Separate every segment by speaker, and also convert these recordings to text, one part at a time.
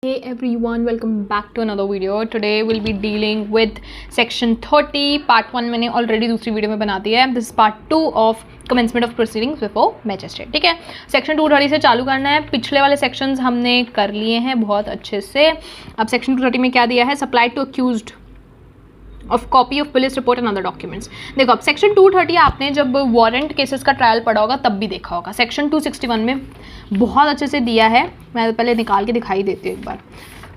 Speaker 1: Hey everyone, welcome back to another video. Today we'll be dealing with section 30. Part 1 मैंने already दूसरी video में बना दिया है. This is part 2 of commencement of proceedings before magistrate. ठीक है, section 230 से चालू करना है. पिछले वाले सेक्शंस हमने कर लिए हैं बहुत अच्छे से. अब सेक्शन 230 में क्या दिया है? Supply to accused of copy of police report and other documents. देखो, अब सेक्शन 230 आपने जब वारंट केसेस का ट्रायल पढ़ा होगा तब भी देखा होगा. सेक्शन 261 में बहुत अच्छे से दिया है. मैं पहले निकाल के दिखाई देती हूँ एक बार,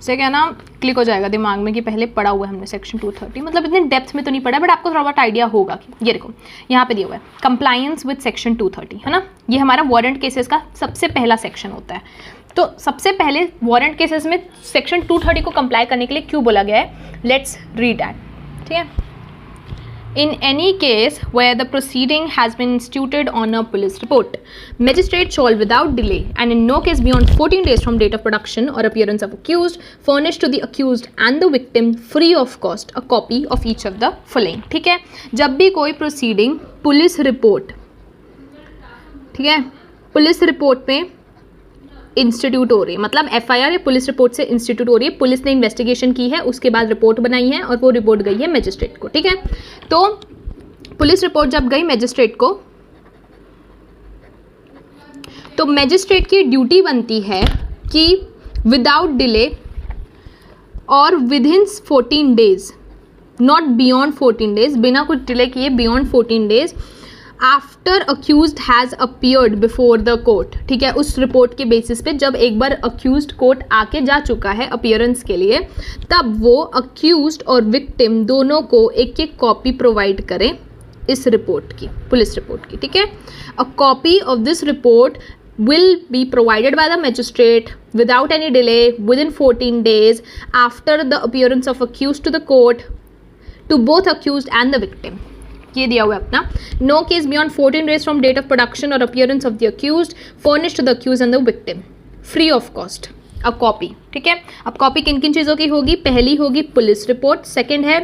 Speaker 1: से क्या ना क्लिक हो जाएगा दिमाग में कि पहले पढ़ा हुआ है हमने सेक्शन 230. मतलब इतने डेप्थ में तो नहीं पढ़ा, बट आपको थोड़ा बहुत आइडिया होगा कि ये देखो यहाँ पे दिया हुआ है कंप्लायंस विद सेक्शन 230, है ना. ये हमारा वारंट केसेस का सबसे पहला सेक्शन होता है. तो सबसे पहले वारंट केसेस में सेक्शन 230 को कंप्लाई करने के लिए क्यों बोला गया है? Let's read that. ठीक है. In any case where the proceeding has been instituted on a police report, magistrate shall without delay and in no case beyond 14 days from date of production or appearance of accused furnish to the accused and the victim free of cost a copy of each of the following. ठीक है, जब भी कोई proceeding police report, ठीक है, police report पे institute हो रही है, मतलब एफआईआर या पुलिस रिपोर्ट से इंस्टीट्यूट हो रही है. पुलिस ने इन्वेस्टिगेशन की है, उसके बाद रिपोर्ट बनाई है और वो रिपोर्ट गई है मैजिस्ट्रेट को. ठीक है, तो पुलिस रिपोर्ट जब गई मैजिस्ट्रेट को, तो मैजिस्ट्रेट की ड्यूटी बनती है कि विदाउट डिले और with in 14 days, not beyond 14 days, बिना कुछ डिले किए beyond 14 days after accused has appeared before the court. ठीक है, उस रिपोर्ट के बेसिस पे जब एक बार अक्यूज्ड कोर्ट आके जा चुका है अपीयरेंस के लिए, तब वो अक्यूज्ड और विक्टिम दोनों को एक एक कॉपी प्रोवाइड करें इस रिपोर्ट की, पुलिस रिपोर्ट की. ठीक है, a copy of this report will be provided by the magistrate without any delay within 14 days after the appearance of accused to the court to both accused and the victim. ये दिया हुआ है अपना. No case beyond 14 days from date of production और appearance of the accused furnish to the accused and the victim free of cost a copy. ठीक है, अब copy किन किन चीज़ों की होगी? पहली होगी पुलिस रिपोर्ट, सेकंड है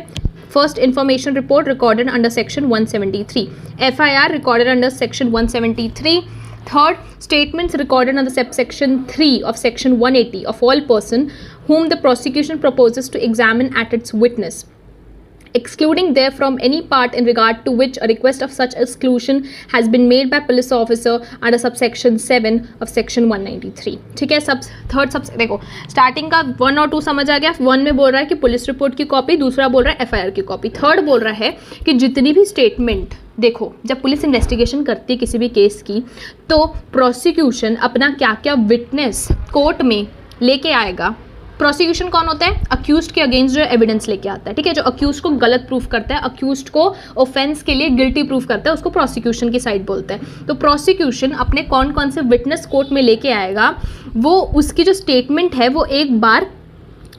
Speaker 1: first information report recorded under section 173, FIR recorded under section 173, third statements recorded under subsection 3 of section 180 of all person whom the prosecution proposes to examine at its witness, excluding therefrom any part in regard to which a request of such exclusion has been made by police officer under subsection 7 of section 193. ठीक है, सब third सब देखो starting का 1 और 2 समझ आ गया. 1 में बोल रहा है कि पुलिस रिपोर्ट की कॉपी, दूसरा बोल रहा है एफआईआर की कॉपी, थर्ड बोल रहा है कि जितनी भी स्टेटमेंट, देखो जब पुलिस इन्वेस्टिगेशन करती है किसी भी केस की, तो प्रोसिक्यूशन अपना क्या क्या विटनेस कोर्ट में लेके आएगा. प्रोसिक्यूशन कौन होता है? अक्यूज्ड के अगेंस्ट जो एविडेंस लेके आता है. ठीक है, जो अक्यूज्ड को गलत प्रूफ करता है, अक्यूज्ड को ऑफेंस के लिए गिल्टी प्रूफ करता है, उसको प्रोसिक्यूशन की साइड बोलते हैं. तो प्रोसिक्यूशन अपने कौन कौन से विटनेस कोर्ट में लेके आएगा, वो उसकी जो स्टेटमेंट है वो एक बार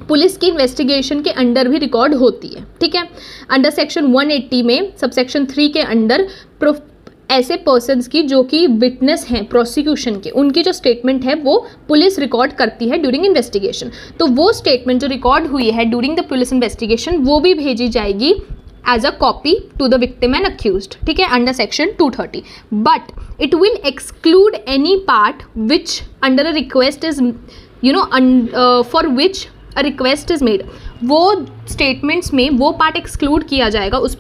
Speaker 1: पुलिस की इन्वेस्टिगेशन के अंडर भी रिकॉर्ड होती है. ठीक है, अंडर सेक्शन 180 में सबसेक्शन 3 के अंडर ऐसे पर्सन्स की जो कि विटनेस हैं प्रोसिक्यूशन के, उनकी जो स्टेटमेंट है वो पुलिस रिकॉर्ड करती है ड्यूरिंग इन्वेस्टिगेशन. तो वो स्टेटमेंट जो रिकॉर्ड हुई है ड्यूरिंग द पुलिस इन्वेस्टिगेशन वो भी भेजी जाएगी as a copy to the victim and accused. ठीक है, under section 230, but it will exclude any part which under a request is for which a request is made. वो statements में वो part exclude किया जाएगा, उस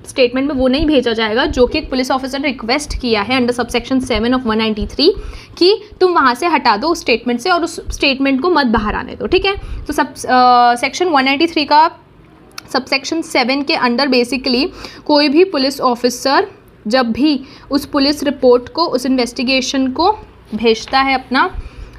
Speaker 1: स्टेटमेंट में वो नहीं भेजा जाएगा जो कि एक पुलिस ऑफिसर ने रिक्वेस्ट किया है अंडर सबसेक्शन 7 ऑफ 193 कि तुम वहाँ से हटा दो उस स्टेटमेंट से और उस स्टेटमेंट को मत बाहर आने दो. ठीक है, तो सेक्शन 193 का सबसेक्शन 7 के अंडर बेसिकली कोई भी पुलिस ऑफिसर जब भी उस पुलिस रिपोर्ट को, उस इन्वेस्टिगेशन को भेजता है अपना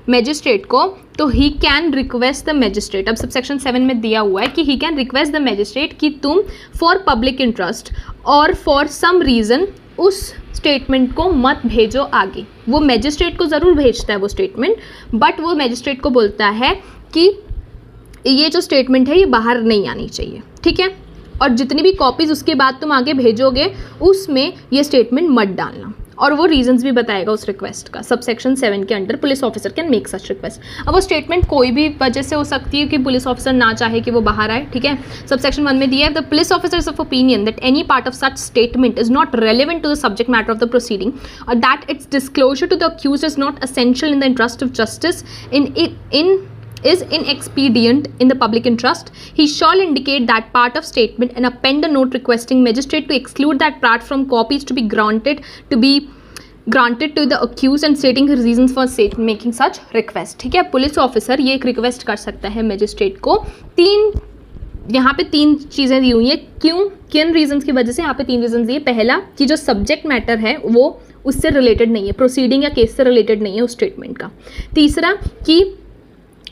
Speaker 1: मैजिस्ट्रेट को, तो he can request the magistrate. अब सबसेक्शन 7 में दिया हुआ है कि he can request the magistrate कि तुम फॉर पब्लिक इंटरेस्ट और फॉर सम रीज़न उस स्टेटमेंट को मत भेजो आगे. वो मैजिस्ट्रेट को ज़रूर भेजता है वो स्टेटमेंट, बट वो मैजिस्ट्रेट को बोलता है कि ये जो स्टेटमेंट है ये बाहर नहीं आनी चाहिए. ठीक है, और जितनी भी कॉपीज़ उसके बाद तुम आगे भेजोगे उसमें ये स्टेटमेंट मत डालना, और वो रीजंस भी बताएगा उस रिक्वेस्ट का. सबसेक्शन 7 के under police officer can make such request. अब वो स्टेटमेंट कोई भी वजह से हो सकती है कि पुलिस ऑफिसर ना चाहे कि वो बाहर आए. ठीक है, सबसेक्शन 1 में दिया है the police officer is of opinion that any part of such statement is not relevant to the subject matter of the proceeding और that its disclosure to the accused is not essential in the interest of justice in is inexpedient in the public interest, he shall indicate that part of statement and append a note requesting magistrate to exclude that part from copies to be granted to the accused and stating his reasons for making such request. ठीक है, police officer ये एक request कर सकता है magistrate को। यहाँ पे 3 चीज़ें दी हुई हैं, क्यों, किन रीजंस की वजह से, यहाँ पे 3 रीजंस दिए। पहला कि जो सब्जेक्ट मैटर है वो उससे रिलेटेड नहीं है, प्रोसीडिंग या केस से रिलेटेड नहीं है उस स्टेटमेंट का। तीसरा कि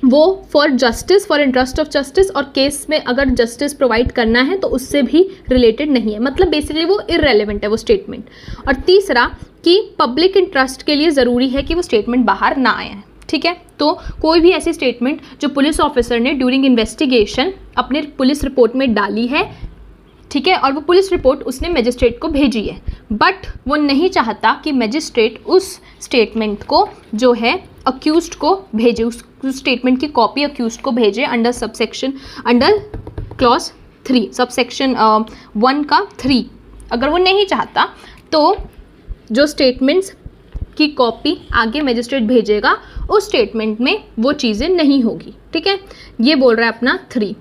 Speaker 1: वो for justice, for interest of justice, और केस में अगर जस्टिस प्रोवाइड करना है तो उससे भी रिलेटेड नहीं है, मतलब बेसिकली वो इररेलेवेंट है वो स्टेटमेंट। और तीसरा कि पब्लिक इंटरेस्ट के लिए ज़रूरी है कि वो स्टेटमेंट बाहर ना आए हैं। ठीक है, तो कोई भी ऐसी स्टेटमेंट जो पुलिस ऑफिसर ने ड्यूरिंग इन्वेस्टिगेशन अपने पुलिस रिपोर्ट में डाली है, ठीक है, और वो पुलिस रिपोर्ट उसने मैजिस्ट्रेट को भेजी है, बट वो नहीं चाहता कि मैजिस्ट्रेट उस स्टेटमेंट को जो है अक्यूज्ड को भेजे, उस स्टेटमेंट की कॉपी अक्यूज्ड को भेजे under subsection, under clause 3, subsection 1 का 3। अगर वो नहीं चाहता तो जो स्टेटमेंट्स की कॉपी आगे मैजिस्ट्रेट भेजेगा उस स्टेटमेंट में वो चीज़ें नहीं होगी। ठीक है, ये बोल रहा है अपना 3।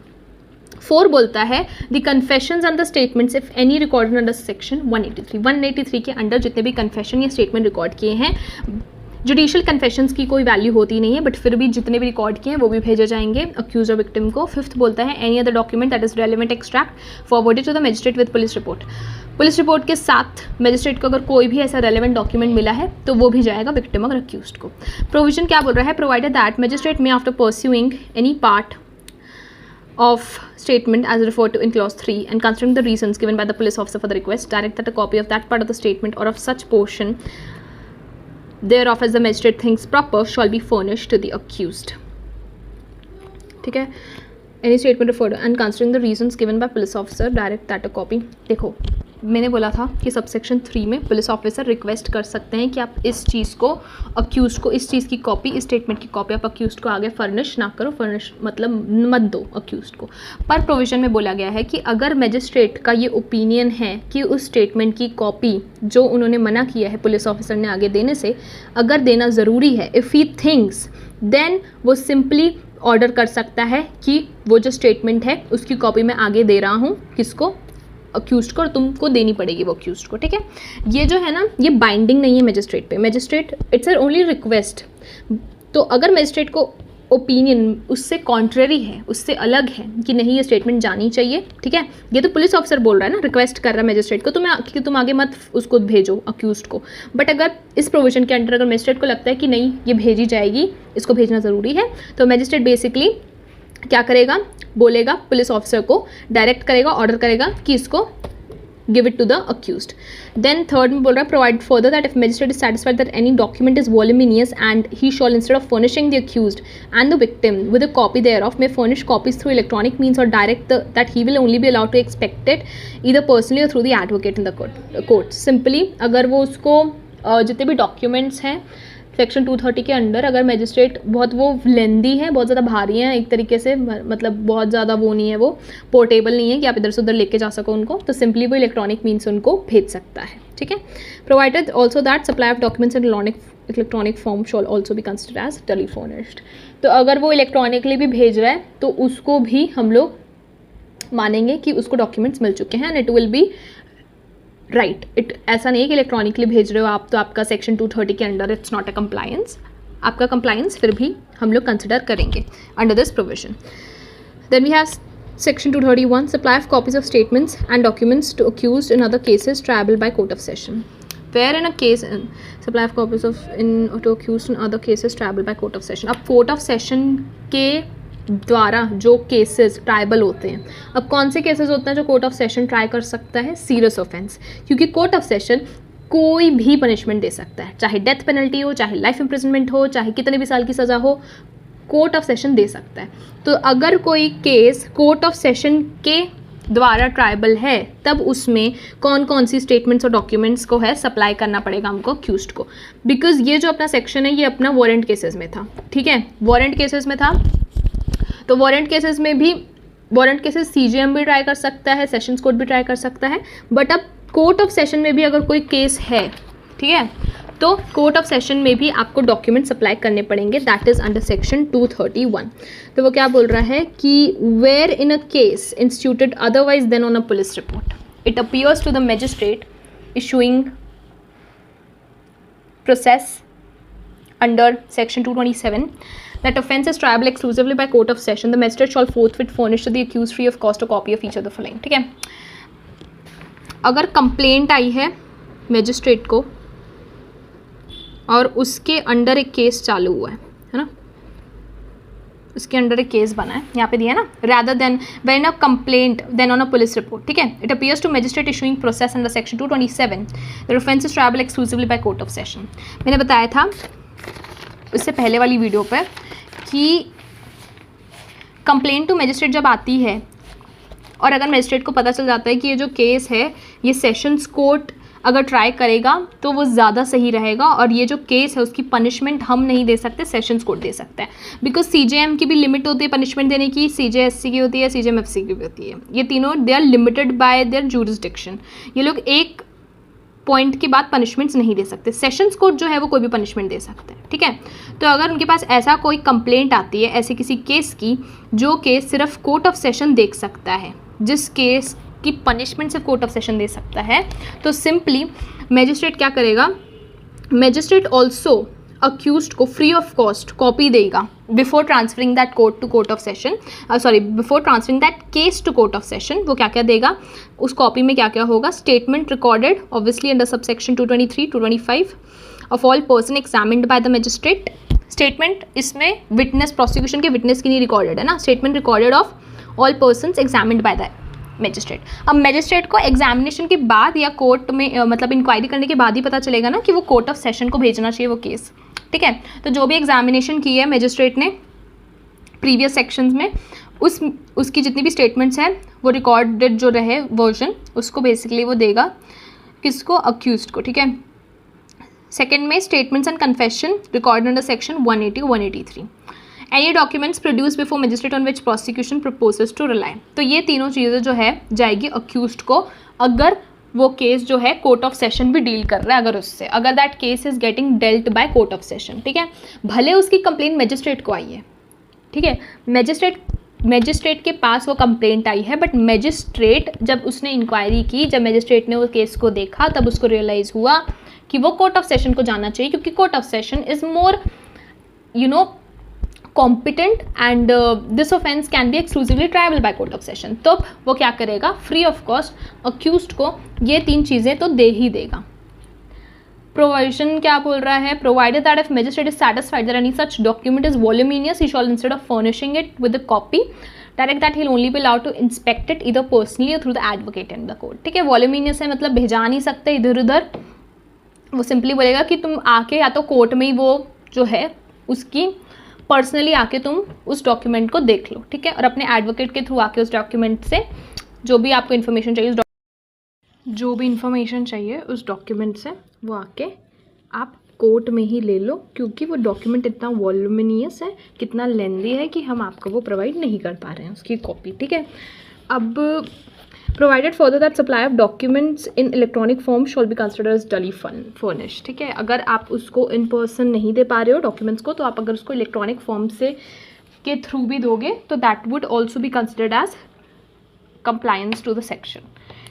Speaker 1: 4 बोलता है the confessions and the statements if any recorded under section 183 के अंडर जितने भी कन्फेशन या स्टेटमेंट रिकॉर्ड किए हैं, जुडिशियल कन्फेशंस की कोई वैल्यू होती नहीं है, बट फिर भी जितने भी रिकॉर्ड किए हैं वो भी भेजे जाएंगे अक्यूज और विक्टिम को। 5th बोलता है any other document that is relevant extract forwarded to the magistrate with police report. Police report के साथ मैजिस्ट्रेट को अगर कोई भी ऐसा रेलेवेंट डॉक्यूमेंट मिला है तो वो भी जाएगा विक्टिम और अक्यूज्ड को। प्रोविजन क्या बोल रहा है, प्रोवाइडेड दैट मैजिस्ट्रेट में after pursuing any part of statement as referred to in clause 3 and considering the reasons given by the police officer for the request, direct that a copy of that part of the statement or of such portion thereof as the magistrate thinks proper shall be furnished to the accused. ठीक है, any statement referred to and considering the reasons given by police officer, direct that a copy। देखो मैंने बोला था कि subsection 3 में police officer request कर सकते हैं कि आप इस चीज़ को अक्यूज को, इस चीज़ की कॉपी, इस स्टेटमेंट की कॉपी आप अक्यूज को आगे फर्निश ना करो, फर्निश मतलब मत दो अक्यूज को। पर प्रोविजन में बोला गया है कि अगर मैजिस्ट्रेट का ये ओपिनियन है कि उस स्टेटमेंट की कॉपी जो उन्होंने मना किया है पुलिस ऑफिसर ने आगे देने से, अगर देना ज़रूरी है, इफ़ ही थिंक्स, देन वो सिंपली ऑर्डर कर सकता है कि वो जो स्टेटमेंट है उसकी कॉपी मैं आगे दे रहा हूँ किसको, अक्यूज्ड को, और तुमको देनी पड़ेगी वो अक्यूज्ड को। ठीक है, ये जो है ना ये बाइंडिंग नहीं है मैजिस्ट्रेट पे, मैजिस्ट्रेट इट्स ओनली रिक्वेस्ट। तो अगर मैजिस्ट्रेट को ओपिनियन उससे कॉन्ट्ररी है, उससे अलग है कि नहीं ये स्टेटमेंट जानी चाहिए, ठीक है, ये तो पुलिस ऑफिसर बोल रहा है ना, रिक्वेस्ट कर रहा है मैजिस्ट्रेट को कि तुम आगे मत उसको भेजो अक्यूज्ड को। बट अगर इस प्रोविजन के अंडर अगर मैजिस्ट्रेट को लगता है कि नहीं ये भेजी जाएगी, इसको भेजना ज़रूरी है, तो मैजिस्ट्रेट बेसिकली क्या करेगा, बोलेगा पुलिस ऑफिसर को, डायरेक्ट करेगा, ऑर्डर करेगा कि इसको give it to the accused. Then 3rd में बोल रहा है provide further that if magistrate is satisfied that any document is voluminous and he shall instead of furnishing the accused and the victim with a copy thereof may furnish copies through electronic means और direct that he will only be allowed to expect it either personally और through the advocate in the court. Simply अगर वो उसको जितने भी documents हैं section 230 के under, अगर मैजिस्ट्रेट बहुत वो लेंदी है, बहुत ज़्यादा भारी हैं एक तरीके से, मतलब बहुत ज़्यादा वो नहीं है, वो पोर्टेबल नहीं है कि आप इधर से उधर लेके जा सको उनको, तो सिंपली वो इलेक्ट्रॉनिक मीन्स उनको भेज सकता है। ठीक है, provided also that supply of documents in electronic form shall also be considered as telephonist. तो अगर वो इलेक्ट्रॉनिकली भी भेज रहा है तो उसको भी हम लोग मानेंगे कि उसको डॉक्यूमेंट्स मिल चुके हैं and it will be right. It ऐसा नहीं है कि इलेक्ट्रॉनिकली भेज रहे हो आप तो आपका सेक्शन 230 के under it's not a compliance, आपका कंप्लायंस फिर भी हम लोग कंसिडर करेंगे under this provision. Then we have section 231 supply of copies of statements and documents to accused in other cases triable by court of session. Where in a case supply of copies of in to accused in other cases triable by court of session. अब court of session के द्वारा जो cases tribal होते हैं, अब कौन से cases होते हैं जो कोर्ट ऑफ सेशन ट्राई कर सकता है, सीरियस ऑफेंस, क्योंकि कोर्ट ऑफ सेशन कोई भी पनिशमेंट दे सकता है, चाहे डेथ पेनल्टी हो, चाहे लाइफ इम्प्रिजनमेंट हो, चाहे कितने भी साल की सज़ा हो, कोर्ट ऑफ सेशन दे सकता है। तो अगर कोई केस कोर्ट ऑफ सेशन के द्वारा ट्राइबल है तब उसमें कौन कौन सी स्टेटमेंट्स और डॉक्यूमेंट्स को है सप्लाई करना पड़ेगा हमको अक्यूज्ड को, बिकॉज ये जो अपना सेक्शन है ये अपना वारंट केसेस में था। ठीक है, वारंट केसेस में था, तो वारंट केसेस में भी वारंट केसेस CJM भी ट्राई कर सकता है, सेशंस कोर्ट भी ट्राई कर सकता है, बट अब कोर्ट ऑफ सेशन में भी अगर कोई केस है, ठीक है, तो कोर्ट ऑफ सेशन में भी आपको डॉक्यूमेंट सप्लाई करने पड़ेंगे, दैट इज अंडर सेक्शन 231। तो वो क्या बोल रहा है कि where in a case instituted otherwise than on a police report it appears to the magistrate issuing process under section 227 that offence is triable exclusively by court of session, the magistrate shall forthwith furnish to the accused free of cost a copy of each of the following। ठीक है, अगर complaint आई है magistrate को और उसके under एक case चालू हुआ है ना, उसके अंडर एक केस बना है, यहाँ पे दिया है ना, rather than when a complaint then on a police report। ठीक है, it appears to magistrate issuing process under section 227 the offence is triable exclusively by court of session। मैंने बताया था उससे पहले वाली वीडियो पर कि कंप्लेंट टू मैजिस्ट्रेट जब आती है और अगर मैजिस्ट्रेट को पता चल जाता है कि ये जो केस है ये सेशंस कोर्ट अगर ट्राई करेगा तो वो ज़्यादा सही रहेगा और ये जो केस है उसकी पनिशमेंट हम नहीं दे सकते, सेशंस कोर्ट दे सकता है। बिकॉज सीजेएम की भी लिमिट होती है पनिशमेंट देने की, सीजेएससी की होती है, सीजेएमएफसी की भी होती है, ये तीनों they are limited by their jurisdiction. ये लोग एक पॉइंट के बाद पनिशमेंट्स नहीं दे सकते, सेशंस कोर्ट जो है वो कोई भी पनिशमेंट दे सकते हैं। ठीक है, तो अगर उनके पास ऐसा कोई कंप्लेंट आती है ऐसे किसी केस की जो केस सिर्फ कोर्ट ऑफ सेशन देख सकता है, जिस केस की पनिशमेंट सिर्फ कोर्ट ऑफ सेशन दे सकता है, तो सिंपली मैजिस्ट्रेट क्या करेगा, मैजिस्ट्रेट ऑल्सो अक्यूज्ड को फ्री ऑफ कॉस्ट कॉपी देगा before transferring that court to court of session, before transferring that case to court of session. वो क्या क्या देगा, उस कॉपी में क्या क्या होगा, statement recorded obviously under sub section 223 225 of all person examined by the magistrate. Statement इसमें विटनेस, प्रोसिक्यूशन के विटनेस की नहीं रिकॉर्डेड है ना, statement recorded of all persons examined by the magistrate. अब मैजिस्ट्रेट को एग्जामिनेशन के बाद या कोर्ट में मतलब इंक्वायरी करने के बाद ही पता चलेगा ना कि वो कोर्ट ऑफ सेशन को भेजना चाहिए वो केस। ठीक है, तो जो भी एग्जामिनेशन की है मैजिस्ट्रेट ने प्रीवियस सेक्शंस में उसकी जितनी भी स्टेटमेंट्स हैं वो रिकॉर्डेड जो रहे वर्जन उसको बेसिकली वो देगा किसको, अक्यूज्ड को। ठीक है, सेकेंड में statements and confession recorded under section 180 183। Any documents produce before magistrate on which prosecution proposes to rely. तो ये तीनों चीज़ें जो है जाएगी अक्यूज्ड को अगर वो केस जो है कोर्ट ऑफ सेशन भी डील कर रहा है, अगर उससे, अगर that case is getting dealt bye court of session. ठीक है, भले उसकी कंप्लेंट मैजिस्ट्रेट को आई है, ठीक है, मैजिस्ट्रेट के पास वो कंप्लेंट आई है, बट मैजिस्ट्रेट जब उसने इंक्वायरी की, जब मैजिस्ट्रेट ने वो केस को देखा तब उसको रियलाइज़ हुआ कि वो कोर्ट ऑफ सेशन को जाना चाहिए, क्योंकि court of session is more competent and this offence can be exclusively triable by court of session. तो वो क्या करेगा, फ्री ऑफ कॉस्ट अक्यूज्ड को ये तीन चीज़ें तो दे ही देगा। प्रोविजन क्या बोल रहा है, provided that if magistrate is satisfied that any such document is voluminous he shall instead of furnishing it with a copy direct that he will only be allowed to inspect it either personally और through the advocate in the court. ठीक है, वॉल्यूमिनियस है मतलब भेजा नहीं सकते इधर उधर, वो सिंपली बोलेगा कि तुम आके या तो कोर्ट में ही वो जो है उसकी पर्सनली आके तुम उस डॉक्यूमेंट को देख लो। ठीक है, और अपने एडवोकेट के थ्रू आके उस डॉक्यूमेंट से जो भी आपको इन्फॉर्मेशन चाहिए उस डॉक्यूमेंट से वो आके आप कोर्ट में ही ले लो, क्योंकि वो डॉक्यूमेंट इतना वॉल्यूमिनियस है, कितना लेंदी है कि हम आपको वो प्रोवाइड नहीं कर पा रहे हैं उसकी कॉपी। ठीक है, अब provided further that supply of documents in electronic form shall be considered as duly furnish. ठीक है, अगर आप उसको इन पर्सन नहीं दे पा रहे हो डॉक्यूमेंट्स को, तो आप अगर उसको इलेक्ट्रॉनिक फॉर्म से के थ्रू भी दोगे तो that would also be considered as compliance to the section.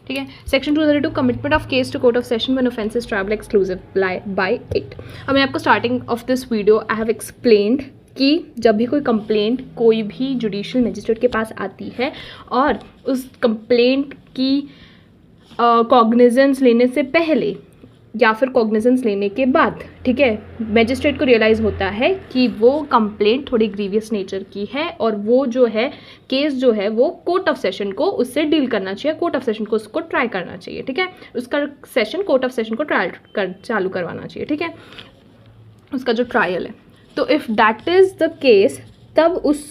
Speaker 1: ठीक है, section 232 commitment of case to court of session when offence is triable exclusively by it. अब मैं आपको starting of this video I have explained कि जब भी कोई complaint कोई भी जुडिशियल मजिस्ट्रेट के पास आती है और उस कंप्लेंट की कॉग्निजेंस लेने से पहले या फिर कॉग्निजेंस लेने के बाद, ठीक है, मजिस्ट्रेट को रियलाइज़ होता है कि वो कंप्लेंट थोड़ी ग्रीवियस नेचर की है और वो जो है केस जो है वो कोर्ट ऑफ सेशन को उससे डील करना चाहिए, कोर्ट ऑफ सेशन को उसको ट्राई करना चाहिए। ठीक है, उसका सेशन कोर्ट ऑफ सेशन को चालू करवाना चाहिए। ठीक है, उसका जो ट्रायल है। तो if that is the case तब उस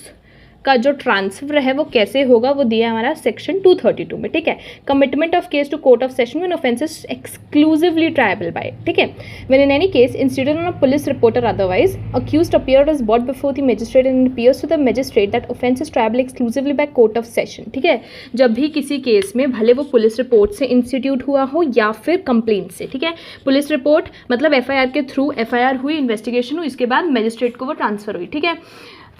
Speaker 1: का जो ट्रांसफर है वो कैसे होगा, वो दिया है हमारा सेक्शन 232 में, ठीक है। Commitment of case to court of session when offence is exclusively triable by, ठीक है। When in any case institute on a police report और otherwise accused appeared is bought before the magistrate and appears to the magistrate that offence is triable exclusively by court of session, ठीक है। जब भी किसी case में भले वो police report से इंस्टीट्यूट हुआ हो या फिर कंप्लेंट से, ठीक है। पुलिस रिपोर्ट मतलब एफआईआर के थ्रू एफआईआर हुई, इन्वेस्टिगेशन हुई, इसके बाद मजिस्ट्रेट को वो ट्रांसफर हुई, ठीक है।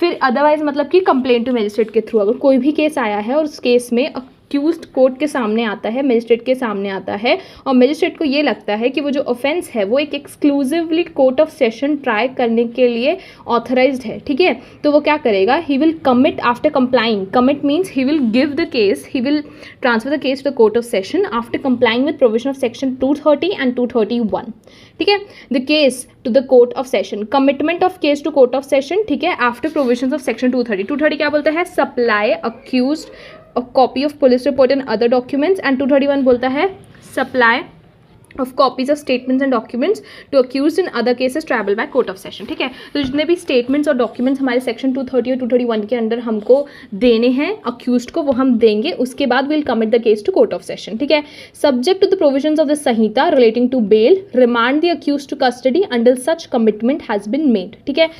Speaker 1: फिर अदरवाइज मतलब कि कंप्लेंट टू मजिस्ट्रेट के थ्रू अगर कोई भी केस आया है और उस केस में अक्यूज्ड कोर्ट के सामने आता है, मजिस्ट्रेट के सामने आता है और मजिस्ट्रेट को ये लगता है कि वो जो ऑफेंस है वो एक exclusively court of session try करने के लिए ऑथराइज्ड है, ठीक है। तो वो क्या करेगा, he will commit after complying, commit means he will give the case, he will transfer the case to the court of session after complying with provision of section 230 and 231, ठीक है। The case to the court of session, commitment of case to court of session, ठीक है, after provisions of section 230 क्या बोलता है, supply accused a copy of police report and other documents, and 231 बोलता है supply of copies of statements and documents to accused in other cases tribal by court of session, ठीक है। तो जितने भी स्टेटमेंट्स और डॉक्यूमेंट्स हमारे सेक्शन 230 और 231 के अंदर हमको देने हैं अक्यूज्ड को, वो हम देंगे, उसके बाद will commit the case to court of session, ठीक है। Subject to the provisions of the Sanhita relating to bail, remand the accused to custody until such commitment has been made, ठीक है।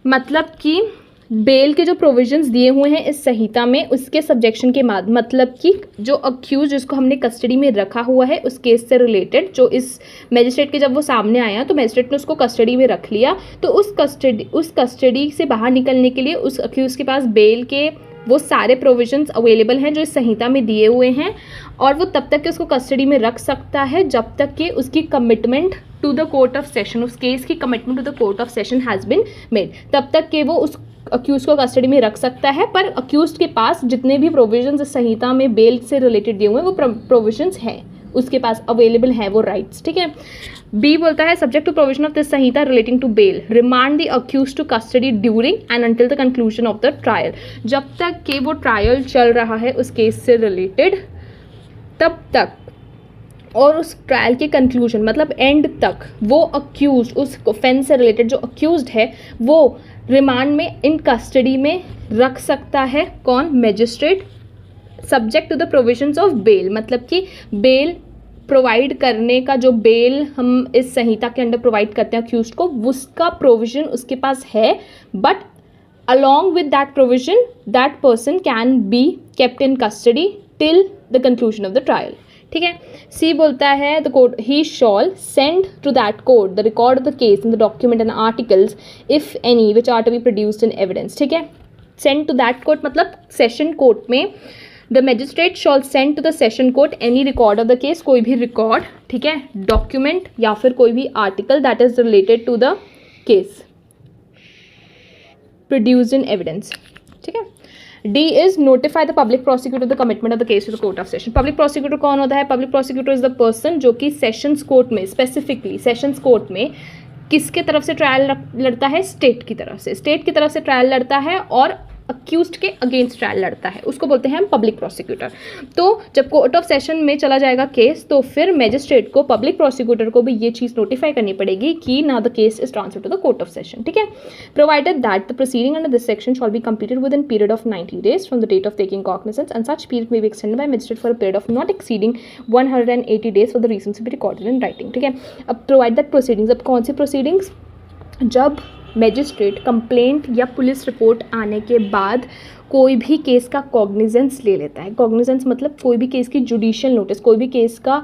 Speaker 1: मतलब कि बेल के जो प्रोविजंस दिए हुए हैं इस संहिता में, उसके सब्जेक्शन के बाद मतलब कि जो अक्यूज जिसको हमने कस्टडी में रखा हुआ है उस केस से रिलेटेड, जो इस मजिस्ट्रेट के जब वो सामने आया तो मजिस्ट्रेट ने उसको कस्टडी में रख लिया, तो उस कस्टडी से बाहर निकलने के लिए उस अक्यूज के पास बेल के वो सारे प्रोविजंस अवेलेबल हैं जो इस संहिता में दिए हुए हैं, और वो तब तक के उसको कस्टडी में रख सकता है जब तक कि उसकी commitment to the court of session, उस केस की commitment to the court of session has been made, तब तक कि वो उस अक्यूज को कस्टडी में रख सकता है। पर अक्यूज के पास जितने भी प्रोविजंस इस संहिता में बेल से रिलेटेड दिए हुए हैं वो प्रोविजंस हैं, उसके पास अवेलेबल हैं वो राइट्स, ठीक है। बी बोलता है subject to provision of this Sanhita relating to bail, remand the accuse to custody during and until the conclusion of the trial, जब तक कि वो ट्रायल चल रहा है उस केस से रिलेटेड तब तक, और उस ट्रायल के कंक्लूजन मतलब एंड तक वो अक्यूज उस ऑफेंस से रिलेटेड जो अक्यूज्ड है वो रिमांड में इन कस्टडी में रख सकता है, कौन, magistrate, subject to the provisions of bail, मतलब कि बेल प्रोवाइड करने का जो बेल हम इस संहिता के अंडर प्रोवाइड करते हैं अक्यूज्ड को, उसका प्रोविजन उसके पास है, but along with that provision that person can be kept in custody till the conclusion of the trial, ठीक है। सी बोलता है the court he shall send to that court the record of the case in the document and articles if any which are to be produced in evidence, ठीक है। Send to that court मतलब session court में the magistrate shall send to the session court any record of the case, कोई भी record, ठीक है, document या फिर कोई भी article that is related to the case produced in evidence, ठीक है। D is notify the public prosecutor of the commitment of the case to the court of session. Public prosecutor कौन होता है? Public prosecutor is the person जो कि sessions court में, specifically sessions court में किसके तरफ से ट्रायल लड़ता है, स्टेट की तरफ से, स्टेट की तरफ से ट्रायल लड़ता है और अक्यूज्ड के अगेंस्ट ट्रायल लड़ता है, उसको बोलते हैं हम पब्लिक प्रोसिक्यूटर। तो जब कोर्ट ऑफ सेशन में चला जाएगा केस तो फिर मजिस्ट्रेट को, पब्लिक प्रोसिक्यूटर को भी ये चीज़ नोटिफाई करनी पड़ेगी कि ना the case is transfer to the court of session, ठीक है। Provided that the proceeding under this section shall be completed within period of 90 days from the date of taking cognizance and such period may be extended by magistrate for a period of not exceeding 180 days for the reasons to be recorded in writing, ठीक है। अब provide that proceedings, अब कौन सी proceedings, जब magistrate complaint या police report आने के बाद कोई भी केस का कॉग्निजेंस ले लेता है। कॉग्निजेंस मतलब कोई भी केस की जुडिशियल नोटिस, कोई भी केस का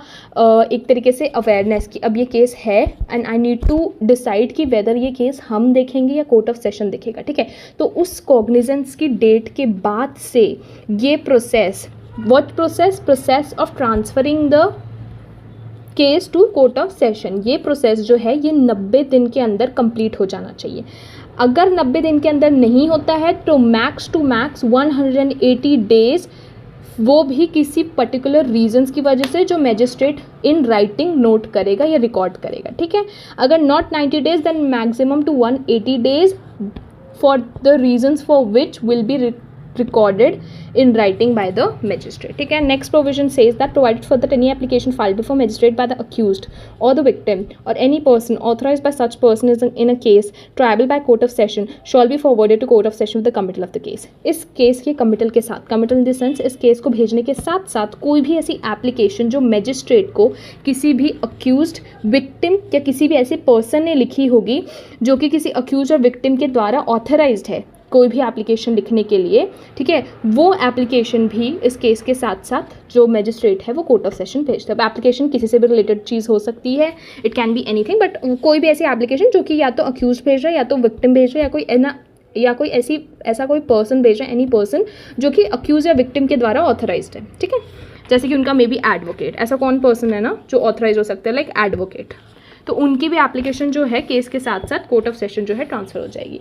Speaker 1: एक तरीके से अवेयरनेस की अब ये केस है and I need to decide कि वेदर ये केस हम देखेंगे या कोर्ट ऑफ सेशन देखेगा, ठीक है। तो उस कॉग्निजेंस की डेट के बाद से ये process, what process, process of transferring the case to court of session, ये प्रोसेस जो है ये 90 दिन के अंदर कंप्लीट हो जाना चाहिए। अगर 90 दिन के अंदर नहीं होता है तो मैक्स टू मैक्स 180 days, वो भी किसी पर्टिकुलर रीजंस की वजह से जो मैजिस्ट्रेट इन राइटिंग नोट करेगा या रिकॉर्ड करेगा, ठीक है। अगर not 90 days then maximum to 180 days for the reasons for which will be recorded in writing by the magistrate. ठीक है. Next provision says that provided for that any application filed before magistrate by the accused or the victim or any person authorized by such person is in a case triable by court of session shall be forwarded to court of session with the committal of the case. इस case के committal के साथ, committal in the sense इस case को भेजने के साथ साथ कोई भी ऐसी एप्लीकेशन जो मैजिस्ट्रेट को किसी भी अक्यूज्ड विक्टिम या किसी भी ऐसे पर्सन ने लिखी होगी जो कि किसी अक्यूज और विक्टिम के द्वारा ऑथराइज्ड है कोई भी एप्लीकेशन लिखने के लिए, ठीक है, वो एप्लीकेशन भी इस केस के साथ साथ जो मैजिस्ट्रेट है वो कोर्ट ऑफ सेशन भेजता है. अब एप्लीकेशन किसी से भी रिलेटेड चीज़ हो सकती है, it can be anything, but कोई भी ऐसी एप्लीकेशन जो कि या तो अक्यूज भेज रहा है या तो विक्टिम भेज रहा है या कोई ऐसा कोई पर्सन भेज रहा है, एनी पर्सन जो कि अक्यूज या विक्टिम के द्वारा ऑथराइज्ड है. ठीक है, जैसे कि उनका मे बी एडवोकेट, ऐसा कौन पर्सन है ना जो ऑथराइज हो सकता है, लाइक एडवोकेट, तो उनकी भी एप्लीकेशन जो है केस के साथ साथ कोर्ट ऑफ सेशन जो है ट्रांसफ़र हो जाएगी.